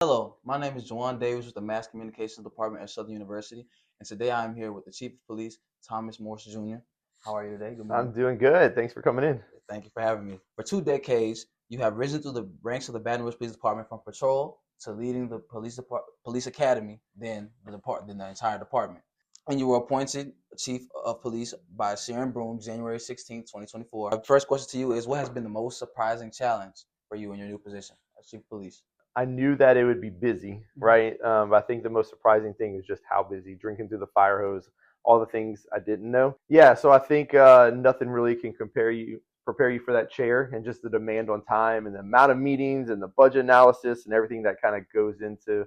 Hello, my name is Juwan Davis with the Mass Communications Department at Southern University, and today I am here with the Chief of Police, Thomas Morse Jr. How are you today? Good morning. I'm doing good. Thanks for coming in. Thank you for having me. For 2 decades, you have risen through the ranks of the Baton Rouge Police Department from patrol to leading the police academy, then the entire department. And you were appointed Chief of Police by Sharon Broom January 16, 2024. My first question to you is, what has been the most surprising challenge for you in your new position as Chief of Police? I knew that it would be busy, right? I think the most surprising thing is just how busy, drinking through the fire hose, all the things I didn't know. Yeah, so I think nothing really can prepare you for that chair, and just the demand on time and the amount of meetings and the budget analysis and everything that kind of goes into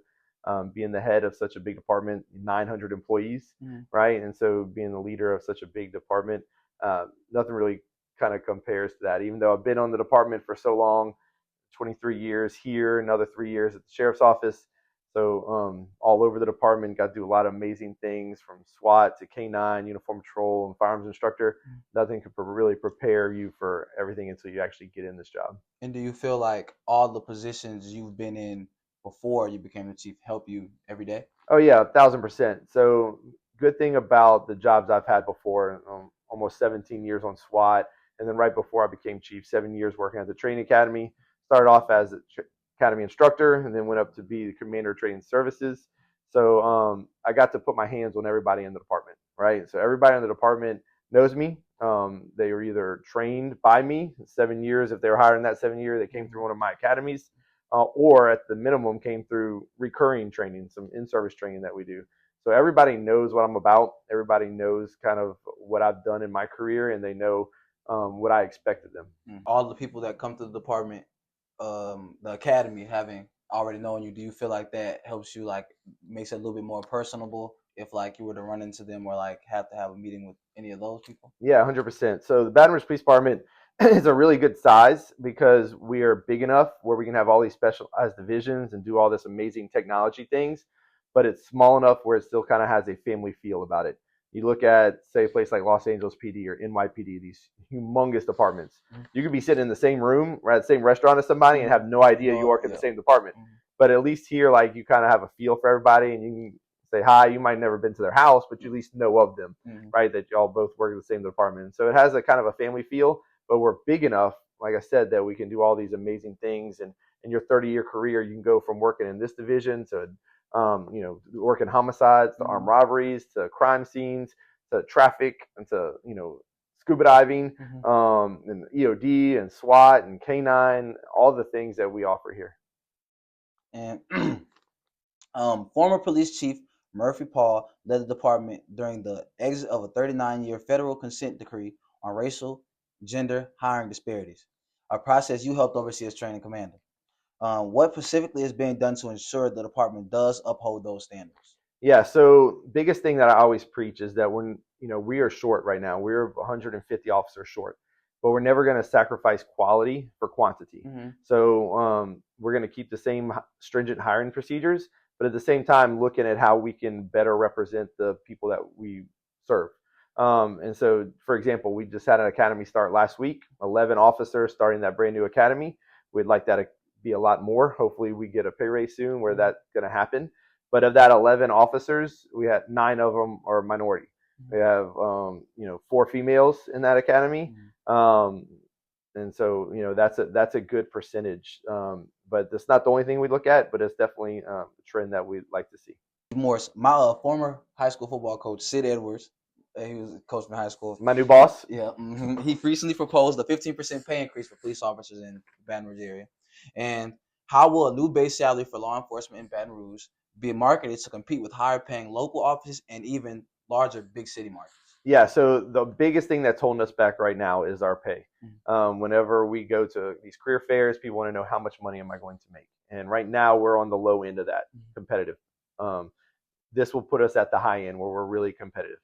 being the head of such a big department, 900 employees, right? And so being the leader of such a big department, nothing really kind of compares to that. Even though I've been on the department for so long, 23 years here, another 3 years at the sheriff's office. So all over the department, got to do a lot of amazing things from SWAT to K9, uniform patrol, and firearms instructor. Nothing could really prepare you for everything until you actually get in this job. And do you feel like all the positions you've been in before you became the chief help you every day? Oh yeah, 1,000%. So good thing about the jobs I've had before, almost 17 years on SWAT, and then right before I became chief, 7 years working at the training academy. Started off as an academy instructor and then went up to be the commander of training services. So I got to put my hands on everybody in the department, right? So everybody in the department knows me. They were either trained by me 7 years. If they were hired in that 7 year, they came through one of my academies, or at the minimum came through recurring training, some in-service training that we do. So everybody knows what I'm about. Everybody knows kind of what I've done in my career, and they know what I expect of them. All the people that come to the department, the academy, having already known you, do you feel like that helps you, like makes it a little bit more personable if like you were to run into them or like have to have a meeting with any of those people? Yeah, 100%. So the Baton Rouge Police Department is a really good size because we are big enough where we can have all these specialized divisions and do all this amazing technology things, but it's small enough where it still kind of has a family feel about it. You look at, say, a place like Los Angeles PD or NYPD, these humongous departments. You could be sitting in the same room or at the same restaurant as somebody and have no idea you work in the same department. But at least here, like, you kind of have a feel for everybody, and you can say hi. You might have never been to their house, but you at least know of them, right? That y'all both work in the same department. So it has a kind of a family feel, but we're big enough, like I said, that we can do all these amazing things. And in your 30-year career, you can go from working in this division to working homicides, to armed robberies, to crime scenes, to traffic, and to, scuba diving, and EOD and SWAT and K9, all the things that we offer here. And former police chief Murphy Paul led the department during the exit of a 39-year federal consent decree on racial, gender hiring disparities, a process you helped oversee as training commander. What specifically is being done to ensure the department does uphold those standards? Yeah, so biggest thing that I always preach is that we are short right now. We're 150 officers short, but we're never going to sacrifice quality for quantity. So we're going to keep the same stringent hiring procedures, but at the same time looking at how we can better represent the people that we serve. And so, for example, we just had an academy start last week, 11 officers starting that brand new academy. We'd like that to be a lot more. Hopefully we get a pay raise soon where that's going to happen. But of that 11 officers, we had 9 of them are minority. We have 4 females in that academy, and so that's a good percentage. But that's not the only thing we look at, but it's definitely a trend that we'd like to see. Morris, my former high school football coach, Sid Edwards, he was coaching high school. My new boss. Yeah, he recently proposed a 15% pay increase for police officers in the Baton Rouge area. And how will a new base salary for law enforcement in Baton Rouge be marketed to compete with higher paying local offices and even larger big city markets? Yeah, so the biggest thing that's holding us back right now is our pay. Whenever we go to these career fairs, people want to know how much money am I going to make. And right now we're on the low end of that, competitive. This will put us at the high end where we're really competitive.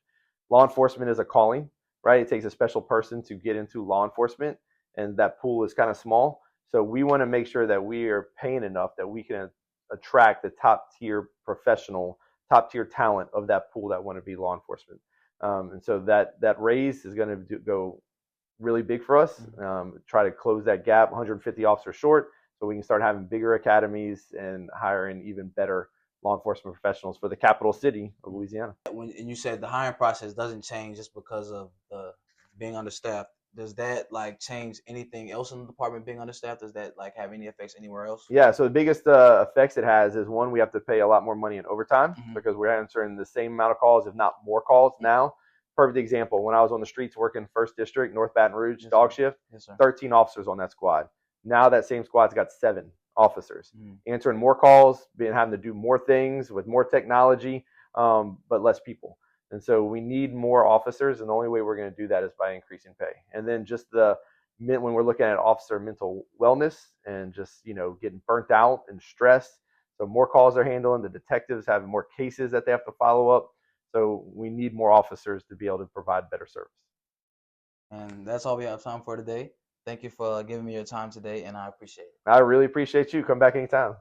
Law enforcement is a calling, right? It takes a special person to get into law enforcement, and that pool is kind of small. So we want to make sure that we are paying enough that we can attract the top tier professional, top tier talent of that pool that want to be law enforcement. And so that raise is going to go really big for us. Try to close that gap, 150 officers short. so we can start having bigger academies and hiring even better law enforcement professionals for the capital city of Louisiana. When and you said the hiring process doesn't change just because of the being understaffed, does that like change anything else in the department being understaffed? Does that like have any effects anywhere else? Yeah, so the biggest effects it has is, one, we have to pay a lot more money in overtime because we're answering the same amount of calls, if not more calls now. Perfect example, when I was on the streets working 1st District, North Baton Rouge, dog shift, 13 officers on that squad. Now that same squad's got 7 officers, answering more calls, having to do more things with more technology, but less people. And so we need more officers, and the only way we're going to do that is by increasing pay. And then just when we're looking at officer mental wellness and just, getting burnt out and stressed. So more calls they're handling, the detectives have more cases that they have to follow up. So we need more officers to be able to provide better service. And that's all we have time for today. Thank you for giving me your time today, and I appreciate it. I really appreciate you. Come back anytime.